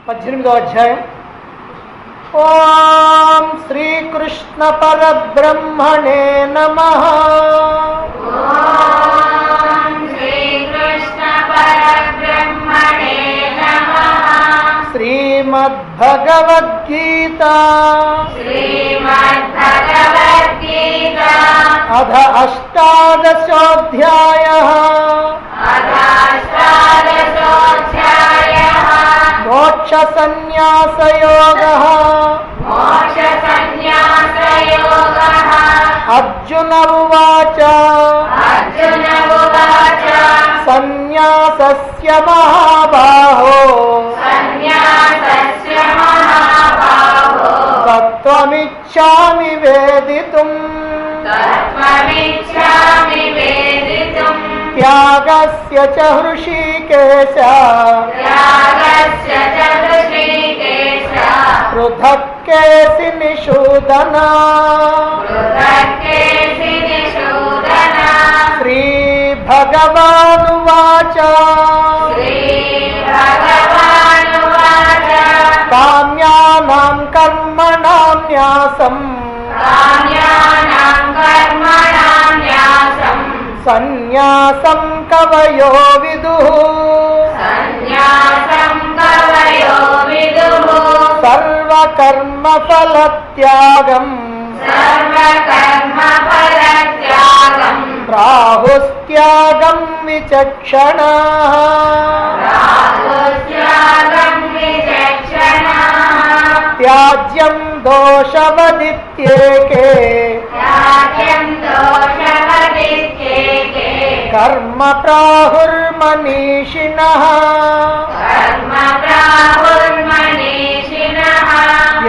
18వ అధ్యాయం. ఓం శ్రీకృష్ణ పరబ్రహ్మణే నమః. శ్రీమద్భగవద్గీత అథ అష్టాదశోऽధ్యాయः. మోక్ష సన్యాసయోగः. అర్జున ఉవాచ సన్యాసస్య మహాబాహో తత్వమిచ్ఛామి వేదితుం త్యాగస్య చ హృషీకేశ పృథక్ కేసి నిషూదన. శ్రీ భగవానువాచ కామ్యానాం కర్మణాం న్యాసం సన్యాసం కవయో విదుః. సర్వకర్మ ఫలత్యాగం ప్రాహుస్త్యాగం విచక్షణాః. త్యాజ్యం దోషవదిత్యేకే కర్మ ప్రాహుర్మనీషిణః.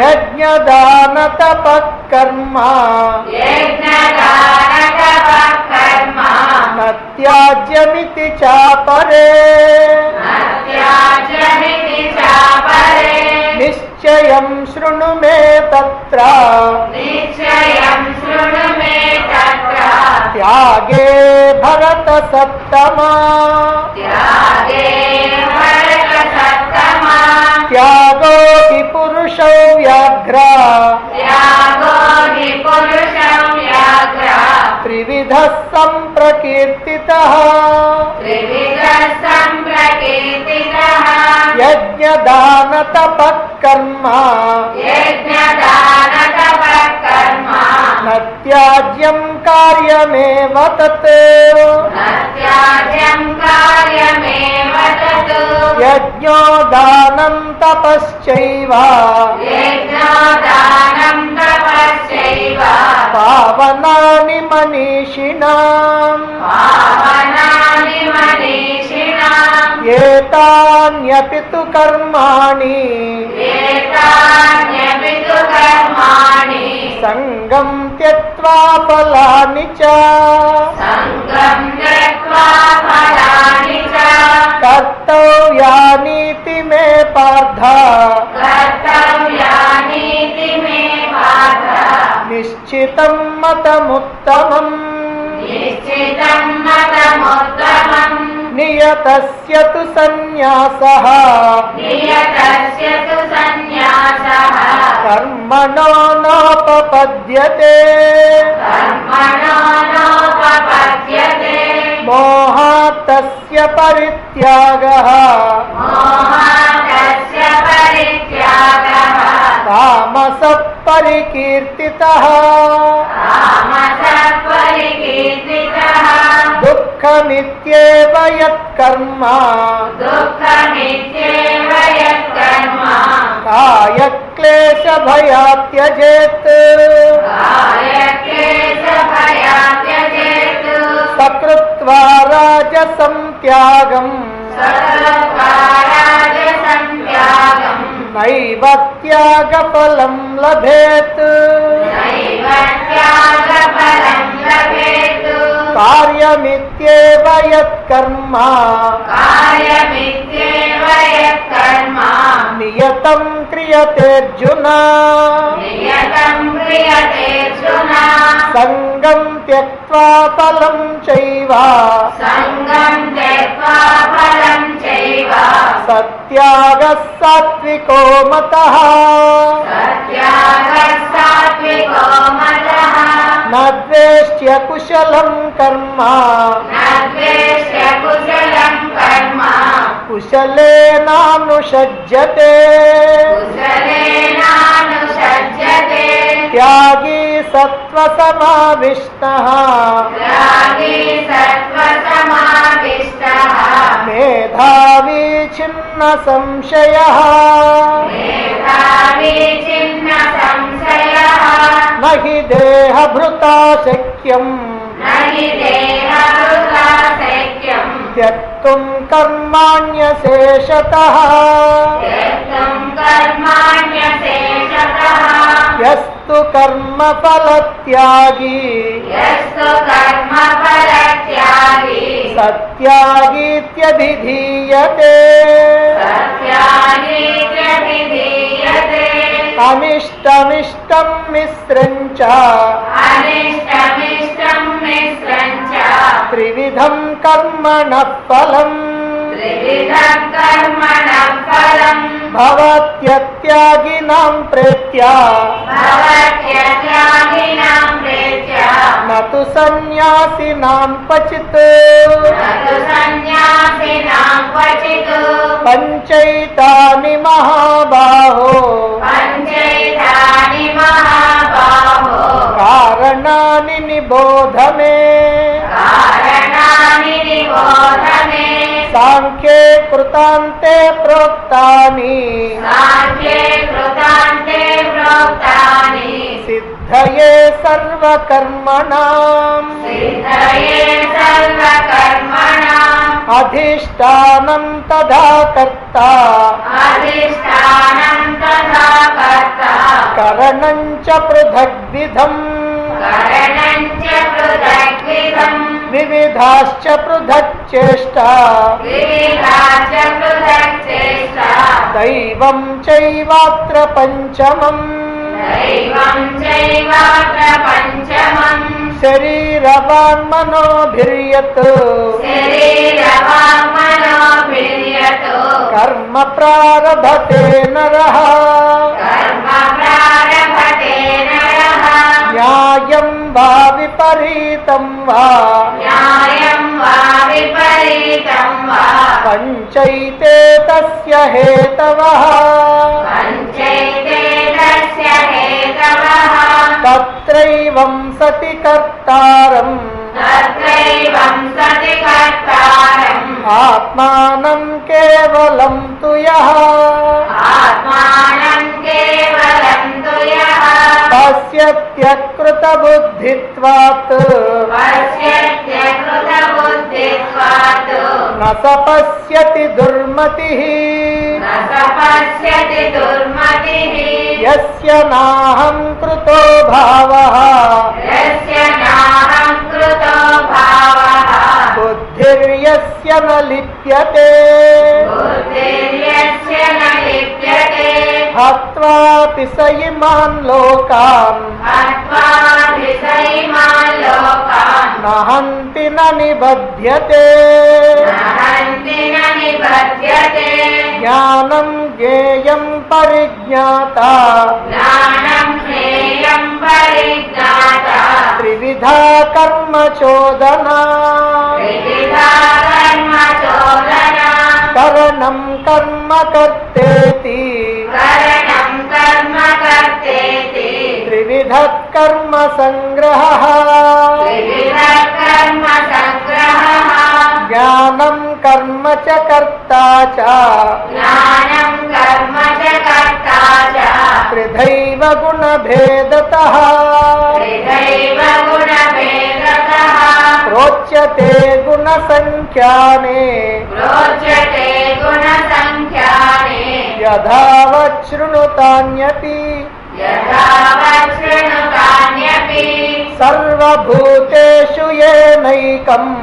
యజ్ఞదాన తపః కర్మ న త్యాజ్యమితి చాపరే. నిశ్చయం శృణు మే తత్ర త్యాగే భరత సత్తమా. త్యాగో హి పురుషో వ్యాఘ్ర త్రివిధః సంప్రకీర్తితః. యజ్ఞదాన తపః కర్మ న త్యాజ్యం కార్యమేవ తత్. యజ్ఞో దానం తపశ్చైవ పావనాని మనీషిణాం. ఏతాన్యపి తు కర్మాణి సంగం త్యక్త్వా ఫలాని చ కర్తవ్యానీతి మే పార్థ. నిశ్చితం మతముత్తమం నియతస్య తు సన్యాసః కర్మణో నోపపద్యతే. మోహాత్ తస్య పరిత్యాగః తామసః పరికీర్తితః. దుఃఖమిత్యేవ యత్కర్మ కాయక్లేశభయాత్ త్యజేత్. సకృత్వా రాజసం త్యాగం నైవ త్యాగఫలం లభేత్. కార్యమిత్యేవ యత్కర్మ नियतं क्रियतेऽर्जुन संगं त्यक्त्वा फलं चैव सत्यागः सात्विको मतः न द्वेष्ट्य कुशलं कर्म कुशलेनानुषज्यते त्यागी सत्त्वसमाविष्टः मेधावी छिन्न संशयः न हि देहभृता शक्यम् त्यक्तुं कर्माण्यशेषतः यस्तु कर्मफलत्यागी सत्यागीत्यभिधीयते अनिष्टमिष्टं मिश्रञ्च त्रिविधं कर्मणः फलम् भवत्यत्यागिनां प्रेत्या न तु सन्न्यासिनां क्वचित् पञ्चैतानि महाबाहो कारणानि निबोध मे सांख्ये कृतान्ते प्रोक्तानि सिद्धये सर्वकर्मणाम् अधिष्ठानं तथा कर्ता करणं च पृथग्विधम् विविधाश्च पृथक् चेष्टा दैवं चैवात्र पंचमम् शरीरवान् मनोभिर्यत् कर्म प्रारभते नरः न्यायं वा विपरीतं वा पञ्चैते तस्य हेतवः तत्रैवं सति कर्तारम् आत्मानं केवलं तु यः तस्य त्यक्कृतबुद्धित्वात् न स पश्यति दुर्मतिः यस्य नाहं कृतो भावः बुद्धिर्यस्य न लिप्यते हत्वापि स इमान् लोकान् न हन्ति न निबध्यते ज्ञानं ज्ञेयं परिज्ञाता त्रिविधा कर्म चोदना करणं कर्म कर्तेति त्रिविधः कर्म संग्रहः ज्ञानं कर्म च कर्ता च त्रिधैव गुणभेदतः प्रोच्यते गुणसंख्याने यथावत् शृणुतान्यपि सर्वभूतेषु येनैकम्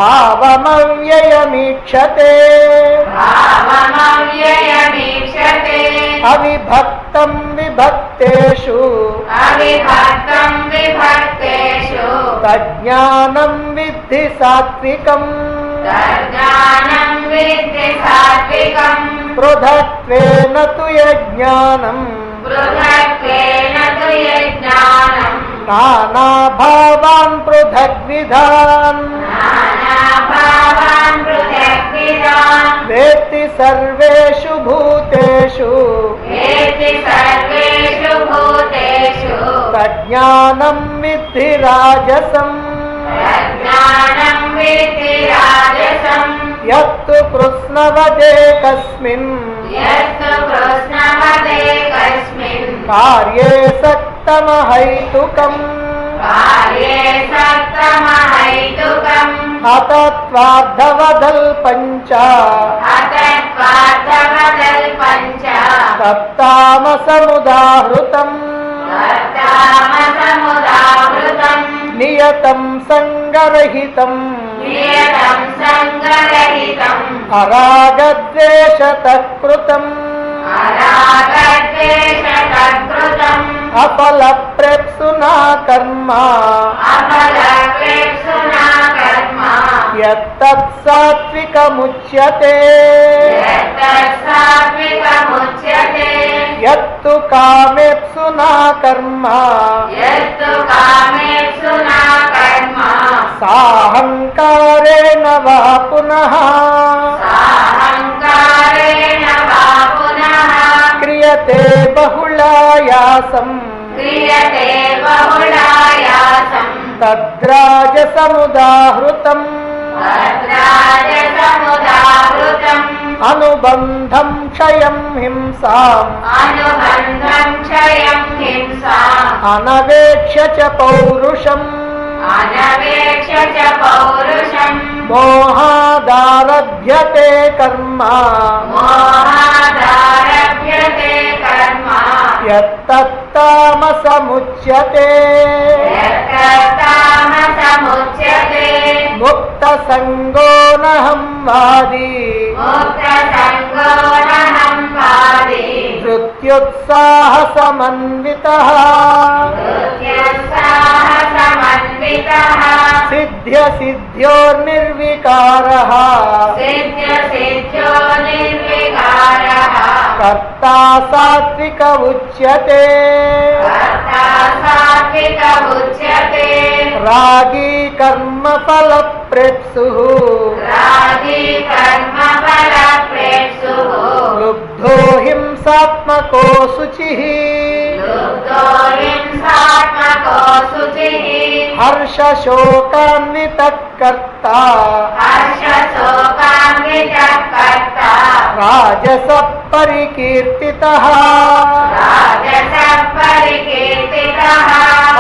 भावमव्ययमीक्षते अविभक्तं विभक्तेषु तज्ज्ञानं विद्धि सात्विकम् पृथक्त्वेन तु यज्ञानम् नानाभावान् पृथग्विधान् वेत्ति सर्वेषु भूतेषु तज्ज्ञानं विद्धि राजसम् यत्तु कृष्णवदेकस्मिन् कार्ये सक्तमहैतुकम् अतत्वार्धवदल्पञ्च तत्तामसमुदाहृतम् नियतं संगरहितम् अरागद्वेषतः कृतम् अपलप्रेप्सुना कर्म यत्तत् सात्विकमुच्यते यत्तु कामेप्सुना कर्म साहंकारेण वा पुनः क्रियते बहुलायासम् तद्राजसमुदाहृतम् अनुबन्धं क्षयं हिंसाम् अनवेक्ष्य च पौरुषम् मोहादारभ्यते कर्म यत्तत्तामसमुच्यते मुक्तसंगो नहं वादी धृत्युत्साहसमन्वितः सिद्ध्यसिद्ध्योर्निर्विकारः कर्ता सात्विक उच्यते रागी कर्मफलप्रेप्सुः लुब्धो हिंसात्मको शुचिः हर्षशोकान्वितः कर्ता राजसः परिकीर्तितः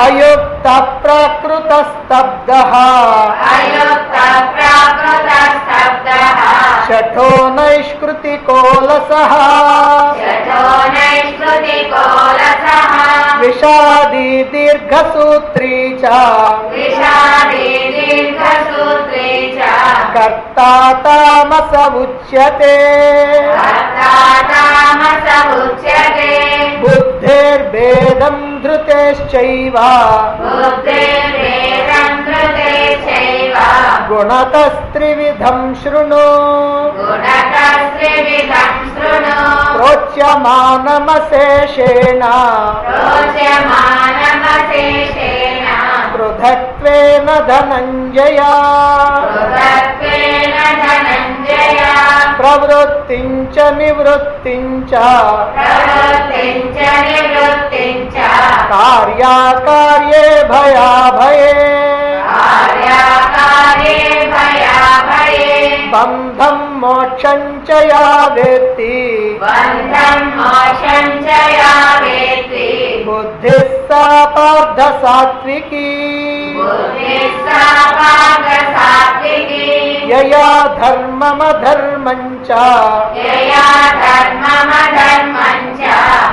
अयुक्तः प्रकृतस्तब्धः शठो नैष्कृतिकोलसः विषादी दीर्घसूत्री च कर्ता तामस उच्यते बुद्धेर्भेदं धृतेश्चैव गुणतस्त्रिविधं शृणु प्रोच्यमानमशेषेण पृथक्त्वेन धनञ्जय प्रवृत्तिं च निवृत्तिं च कार्याकार्ये भयाभये बन्धं मोक्षं च या वेत्ति बुद्धिः सा पार्थ सात्विकी यया धर्ममधर्मं च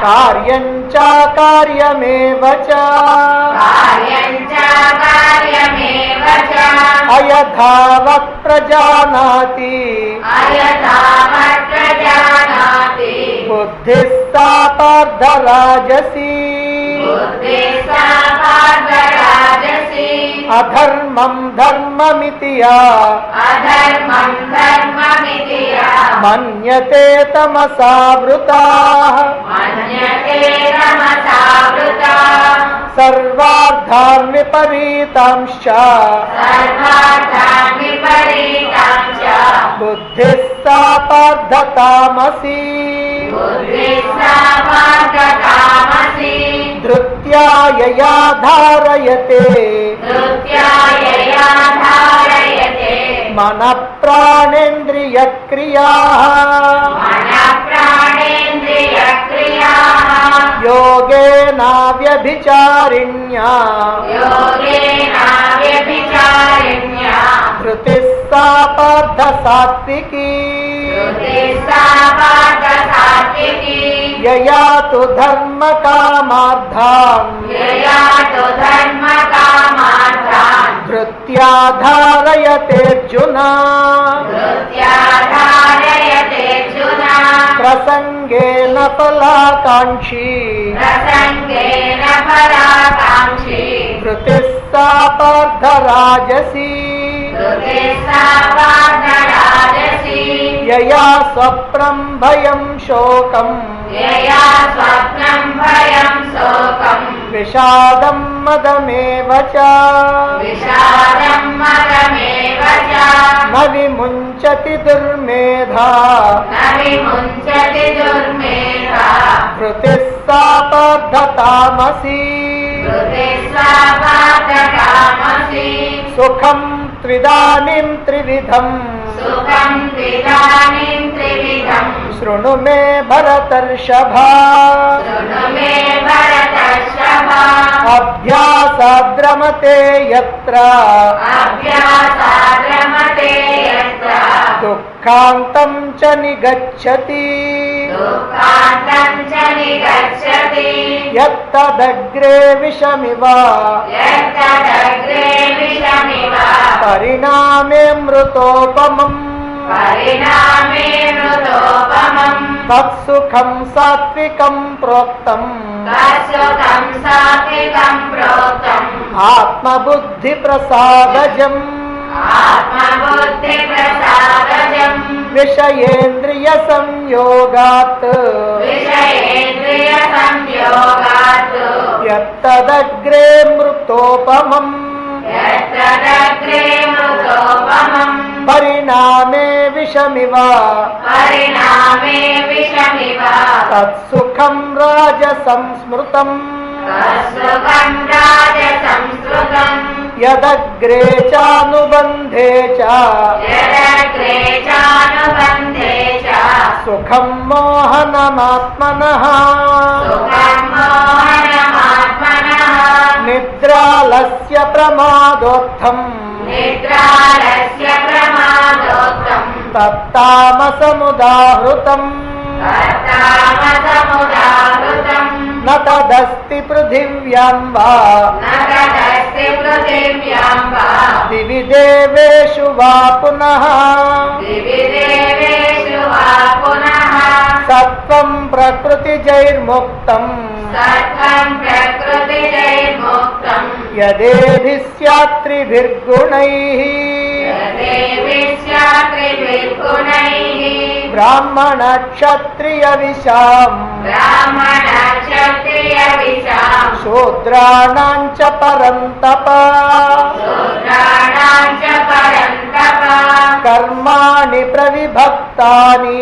कार्यं च कार्यमेव च कार्यमेव च अयथावत् प्रजानाति बुद्धिः सा पार्थराजसी अधर्मं धर्ममिति या मन्यते तमसावृता सर्वार्थान् विपरीतांश्च बुद्धिः सा पार्थतामसी धृत्या यया धारयते मनः प्राणेन्द्रियक्रियाः योगेनाव्यभिचारिण्या धृतिः सा पार्थसात्विकी यया तु धर्मकामार्थान् धृत्या धारयतेऽर्जुन प्रसंगेन फलाकांक्षी धृतिः सा पार्थराजसी यया स्वप्नं भयं शोकं विषादं मदमेव च न विमुञ्चति दुर्मेधा धृतिः सा पार्थतामसी सुखं त्विदानीं त्रिविधम् शृणु मे भरतर्षभा अभ्यासाद्रमते यत्र दुःखान्तं च निगच्छति यत्तदग्रे विषमिव परिणामे मृतोपमम् तत्सुखं सात्विकं प्रोक्तम् आत्मबुद्धिप्रसादजम् विषयेन्द्रिय संयोगात् यत्तदग्रे मृतोपमम् परिणामे विषमिव तत्सुखं राजसंस्मृतम् यदग्रे चानुबन्धे च सुखं मोहनमात्मनः निद्रालस्य प्रमादोत्थम् तत्तामसमुदाहृतम् न तदस्ति पृथिव्यां वा दिवि देवेषु वा पुनः सत्त्वं प्रकृतिजैर्मुक्तम् यदेधि स्यात् त्रिभिर्गुणैः ब्राह्मण क्षत्रिय विशाम शूद्राणां च परन्तप कर्माणि प्रविभक्तानि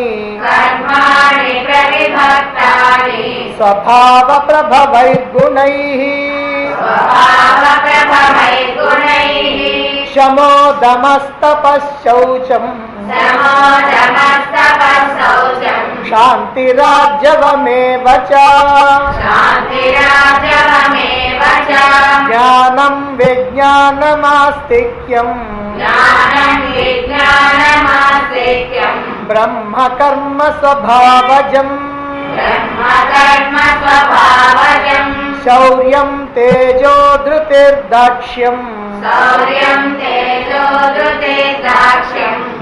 स्वभाव प्रभवैर्गुणैः शमो दमस्तपः शान्तिरार्जवमेव च ज्ञानं विज्ञानमास्तिक्यम् ब्रह्म कर्म स्वभावजम् शौर्यं तेजो धृतिर्दाक्ष्यं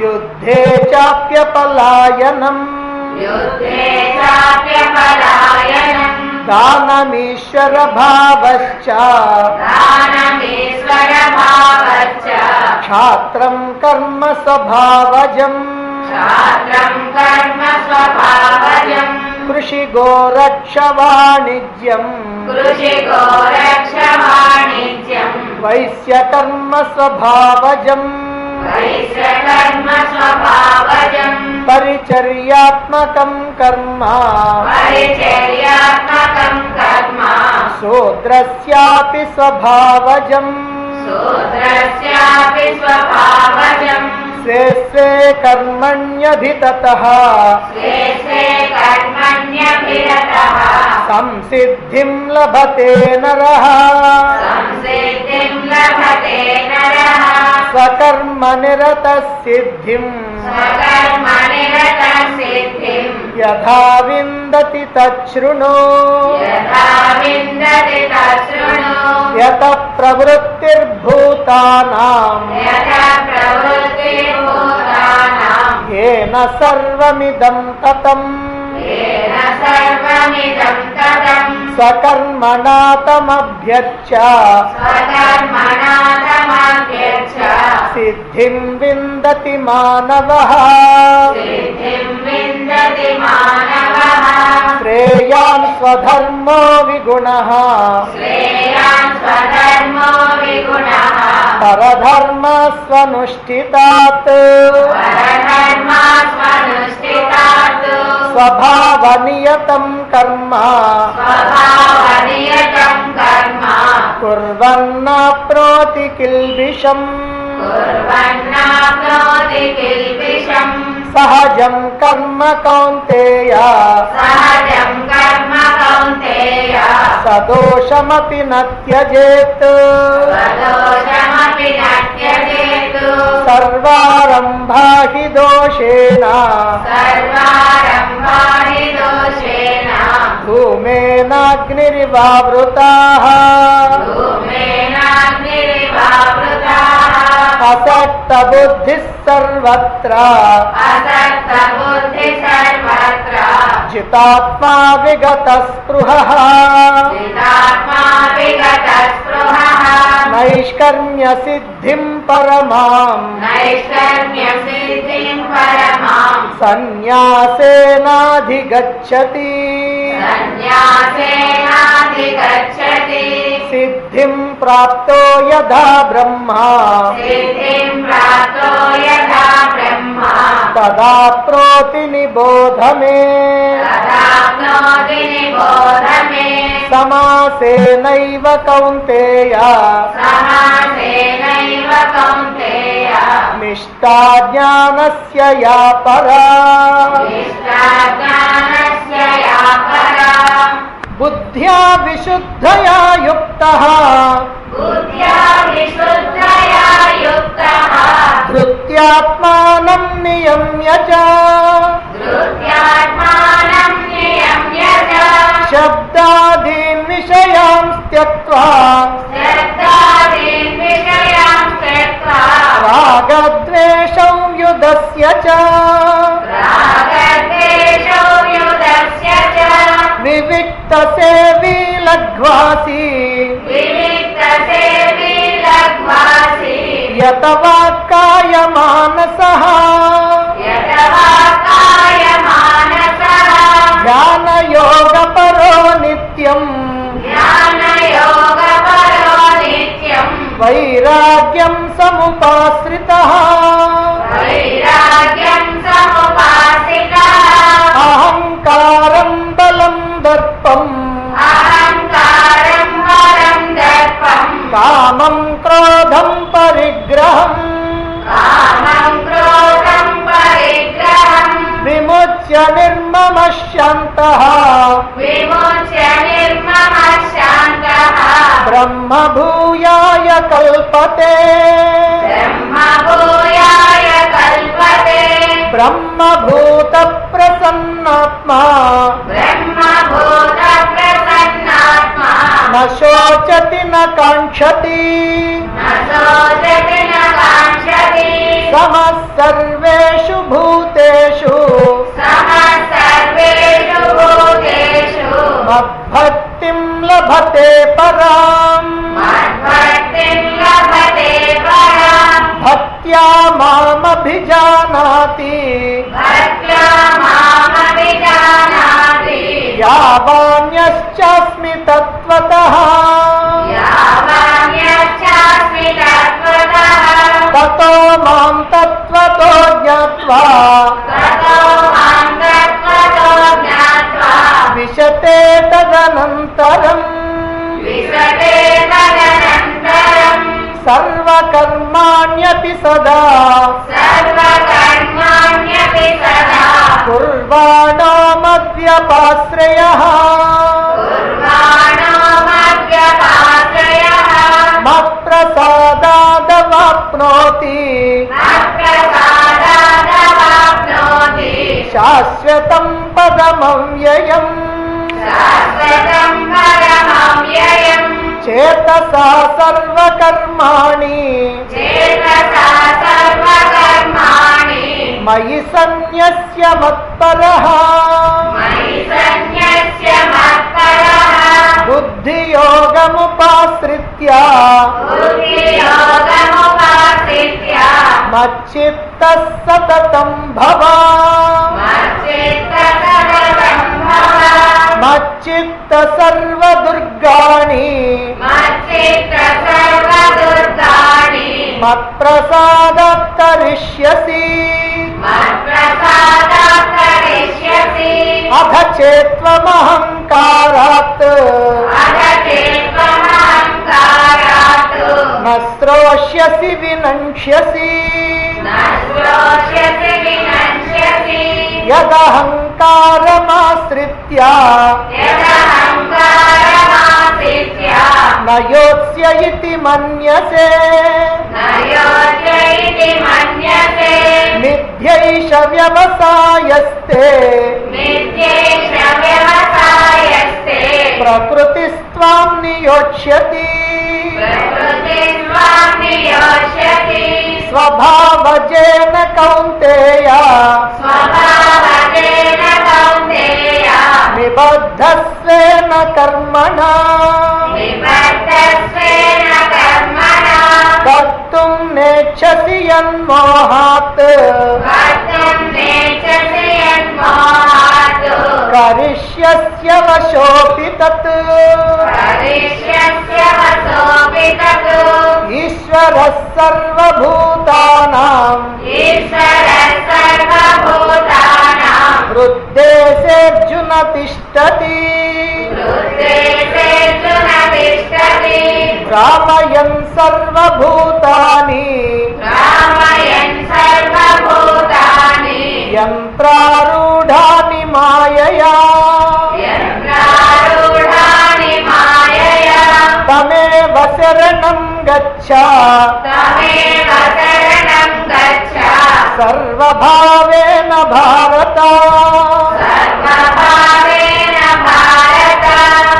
युद्धे चाप्यपलायनम् दानमीश्वरभावश्च क्षात्रं कर्म स्वभावजम् कृषिगोरक्षवाणिज्यम् वैश्यकर्म स्वभावजम् परिचर्यात्मकं कर्म शूद्रस्यापि स्वभावजम् स्वे स्वे कर्मण्यभिरतः संसिद्धिं लभते नरः स्वकर्मनिरतः सिद्धिं यथा विन्दति तच्छृणु यतः प्रवृत्तिर्भूतानां येन सर्वमिदं ततम् स्वकर्मणा तमभ्यर्च्य सिद्धिं विन्दति मानवः श्रेयान् स्वधर्मो विगुणः परधर्मस्वनुष्ठितात् स्वभावनियतं कर्म कुर्वन्नाप्नोति किल्बिषम् सहजं कर्म कौन्तेय सदोषमपि न त्यजेत् सर्वारम्भा हि दोषेण धूमेनाग्निरिवावृताः असक्तबुद्धिः सर्वत्र जितात्मा विगतस्पृहः नैष्कर्म्यसिद्धिं परमां सन्न्यासेनाधिगच्छति सिद्धिं प्राप्तो यदा ब्रह्मा तदाप्नोति निबोध मे समासेनैव कौन्तेय निष्ठा ज्ञानस्य या परा बुद्ध्या विशुद्धया युक्तः धृत्यात्मानं नियम्य च शब्दादीन् विषयान् त्यक्त्वा रागद्वेषौ युधस्य च विविक्तसेवी लघ्वासी यतवाक्कायमानसः ध्यानयोगपरो नित्यम् वैराग्यं समुपाश्रितः अहंकारं बलं दर्पं कामं क्रोधं परिग्रहम् विमुच्य निर्ममः शान्तः ब्रह्मभूयाय कल्पते ब्रह्मभूतप्रसन्नात्मा न शोचति न काङ्क्षति समः सर्वेषु भूतेषु मद्भक्तिं लभते पराम् भक्त्या मामभिजानाति यावान्यश्चास्मि तत्त्वतः ततो मां तत्त्वतो ज्ञात्वा विशते तदनन्तरम् सर्वकर्माण्यपि सदा कुर्वाणो मद्व्यपाश्रयः मत्प्रसादादवाप्नोति शाश्वतं पदमव्ययम् चेतसा सर्वकर्माणि मयि सन्न्यस्य मत्परः बुद्धियोगमुपाश्रित्य मच्चित्तः सततं भव मच्चित्त सर्वदुर्गाणि मत्प्रसादात् तरिष्यसि अथ चेत्त्वमहङ्कारात् न श्रोष्यसि विनङ्क्ष्यसि यदहङ्कारमाश्रित्य न योत्स्य इति मन्यसे मिथ्यैष व्यवसायस्ते प्रकृतिस्त्वां नियोक्ष्यति स्वभावजेन कौन्तेय निबद्धस्वेन कर्मणा कर्तुं नेच्छसि यन्मोहात् करिष्यस्य वशोऽपि तत् ईश्वरः सर्वभूतानां हृद्देशेऽर्जुन तिष्ठति भ्रामयन् सर्वभूतानि यन्त्रारूढानि मायया तमेव शरणं गच्छ सर्वभावेन भारत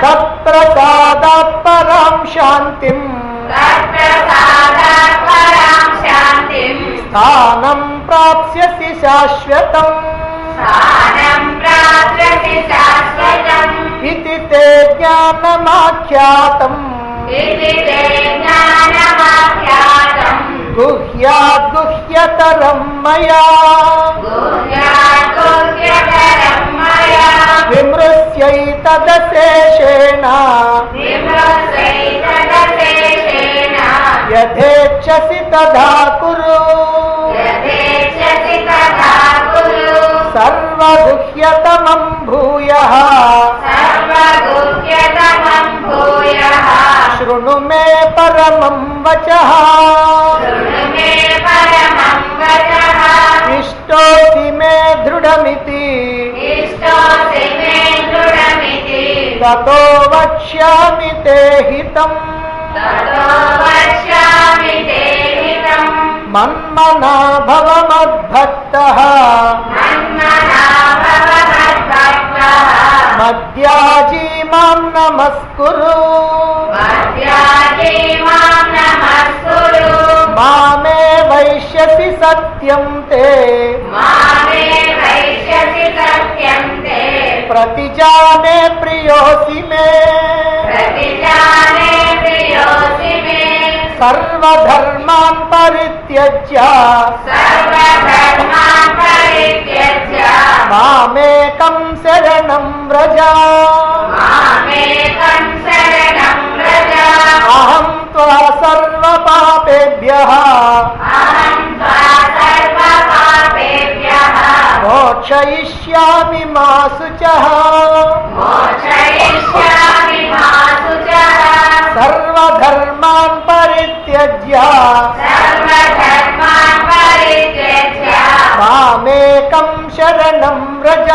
तत्प्रसादात् परां शान्तिं स्थानं प्राप्स्यसि शाश्वतम् इति ते ज्ञानमाख्यातम् गुह्यात् गुह्यतरं मया विमृश्यैतदशेषेण यथेच्छसि तथा कुरु सर्वगुह्यतमं भूयः शृणु मे परमं वचः इष्टोऽसि मे दृढमिति ततो वक्ष्यामि ते हितम् मन्मना भव मद्भक्तः मद्याजी मां नमस्कुरु वैष्यसि सत्यं ते प्रतिजाने प्रियोऽसि मे सर्वधर्मान् परित्यज्य मामेकं शरणं व्रज अहं त्वा सर्वपापेभ्यः मोक्षयिष्यामि मा शुचः सर्वधर्मान् परित्यज्य मामेकं शरणं व्रज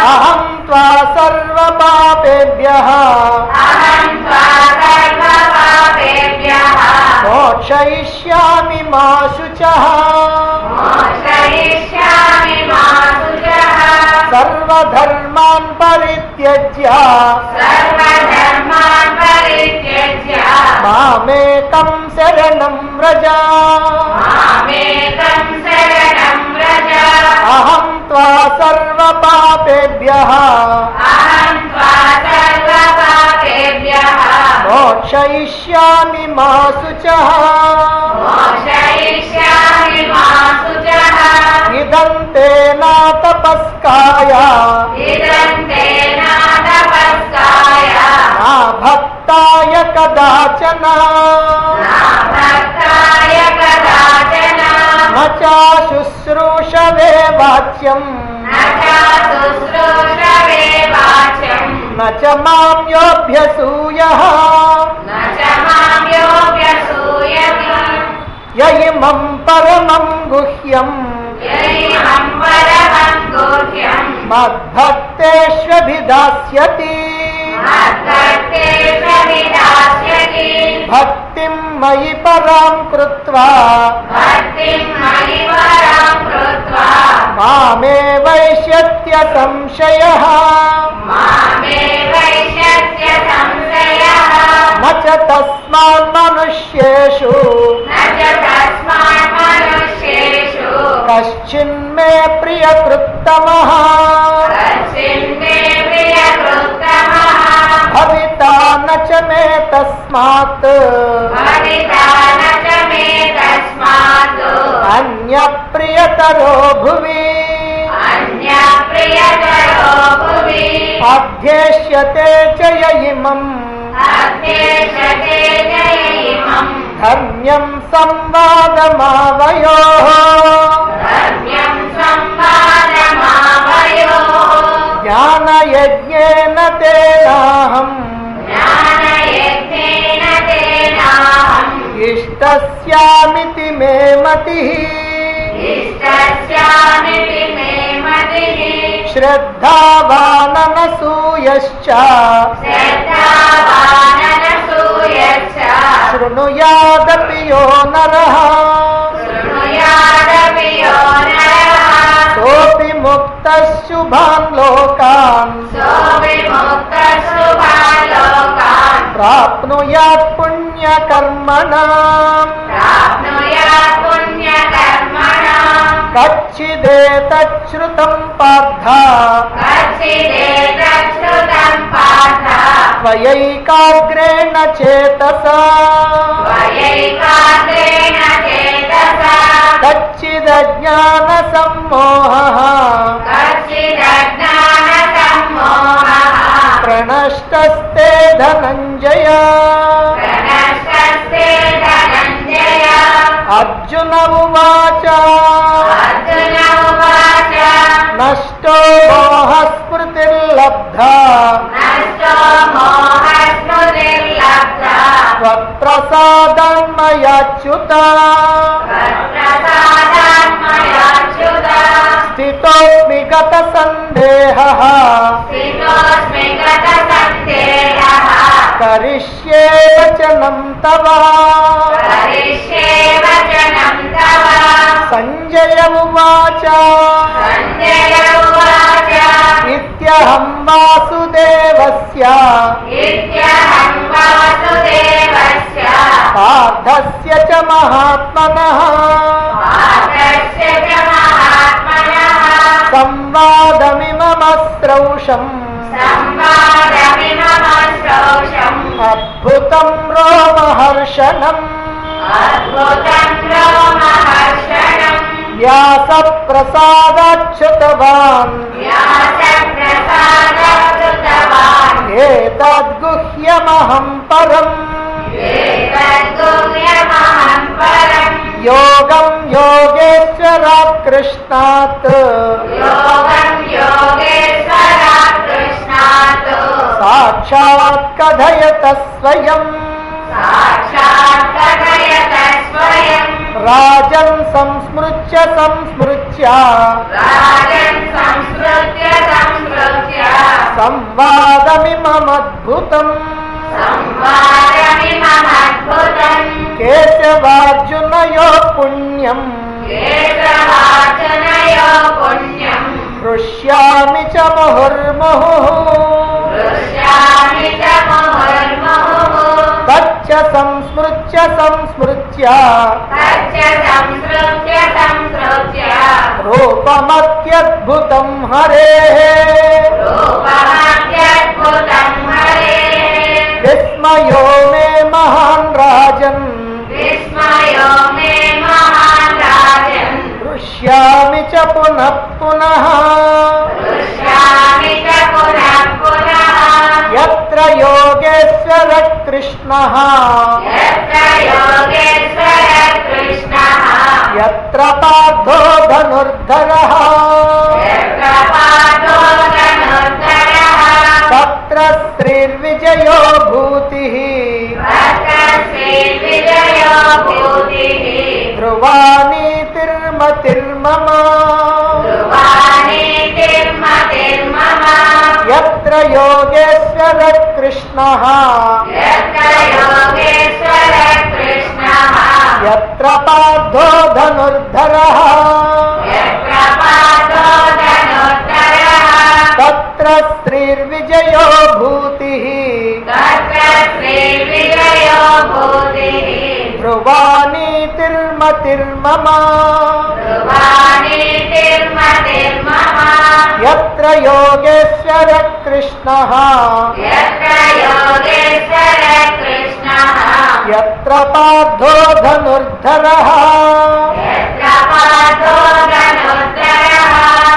अहं त्वा सर्वपापेभ्यः मोक्षयिष्यामि मा शुचः सर्वधर्मान् परित्यज्य मामेकं शरणं व्रज अहं त्वा सर्वपापेभ्यः मोक्षयिष्यामि मा शुचः इदं ते न तपस्काय न भक्ताय कदाचन न च शुश्रूषवे वाच्यम् न च मां योऽभ्यसूयः य इमं परमं गुह्यम् मद्भक्तेष्वभिधास्यति भक्तिं मयि परां कृत्वा मामे वैष्यत्य संशयः न च तस्मान् मनुष्येषु कश्चिन्मे प्रियकृत्तमः भविता न च मे तस्मात् अन्यप्रियतरो भुवि अध्येष्यते च य इमम् धर्म्यं संवादमावयोः ज्ञानयज्ञेन तेनाहम् इष्टस्यामिति मे मतिः श्रद्धावाननसूयश्च शृणुयादपि यो नरः सोऽपि मुक्तः शुभान् लोकान् प्राप्नुयात् पुण्यकर्मणाम् कच्चिदेतच्छ्रुतं पार्थ त्वयैकाग्रेण चेतसा कच्चिदज्ञानसम्मोहः प्रणष्टस्ते धनञ्जय अर्जुन उवाच नष्टो मोहस्मृतिर्लब्धा त्वत्प्रसादान्मयाच्युत स्थितोऽस्मि गतसन्देहः करिष्ये वचनं तव संजय उवाच इत्यहं वासुदेवस्य पार्थस्य च महात्मनः संवादमिममस्त्रौषम् अद्भुतं रोमहर्षणम् व्यासप्रसादाच्युतवान् एतद्गुह्यमहं परम् योगं योगेश्वरात् कृष्णात् साक्षात् कथयत स्वयम् राजन् संस्मृत्य संवादमिममद्भुतम् केशवार्जुनयोः पुण्यम् हृष्यामि च मुहुर्मुहुः तच्च संस्मृत्य रूपमत्यद्भुतं हरेः विस्मयो मे महान् राजन् हृष्यामि च पुनः पुनः यत्र योगेश्वर कृष्णः यत्र पार्थो धनुर्धरः तत्र श्रीर्विजयो भूतिः ध्रुवानीतिर्मतिर्मम यत्र योगेश्वर कृष्णः यत्र पार्थो धनुर्धरः तत्र श्रीर्विजयो भूतिः ध्रुवानीतिर्मतिर्मम यत्र योगेश्वर कृष्णः यत्र पार्थो धनुर्धरः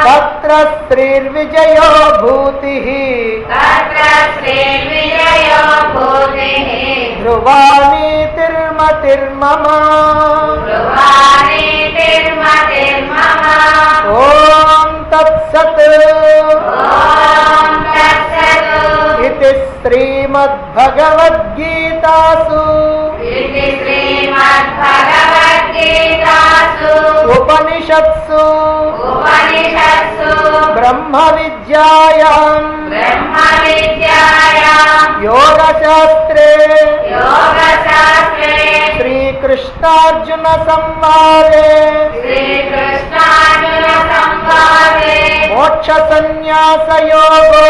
तत्र श्रीर्विजयो भूतिः ध्रुवानीतिर्मतिर्मम ॐ तत्सत् इति श्रीमद्भगवद्गीतासु उपनिषत्सु ब्रह्मविद्यायां योगशास्त्रे श्रीकृष्णार्जुन संवादे मोक्षसंन्यासयोगो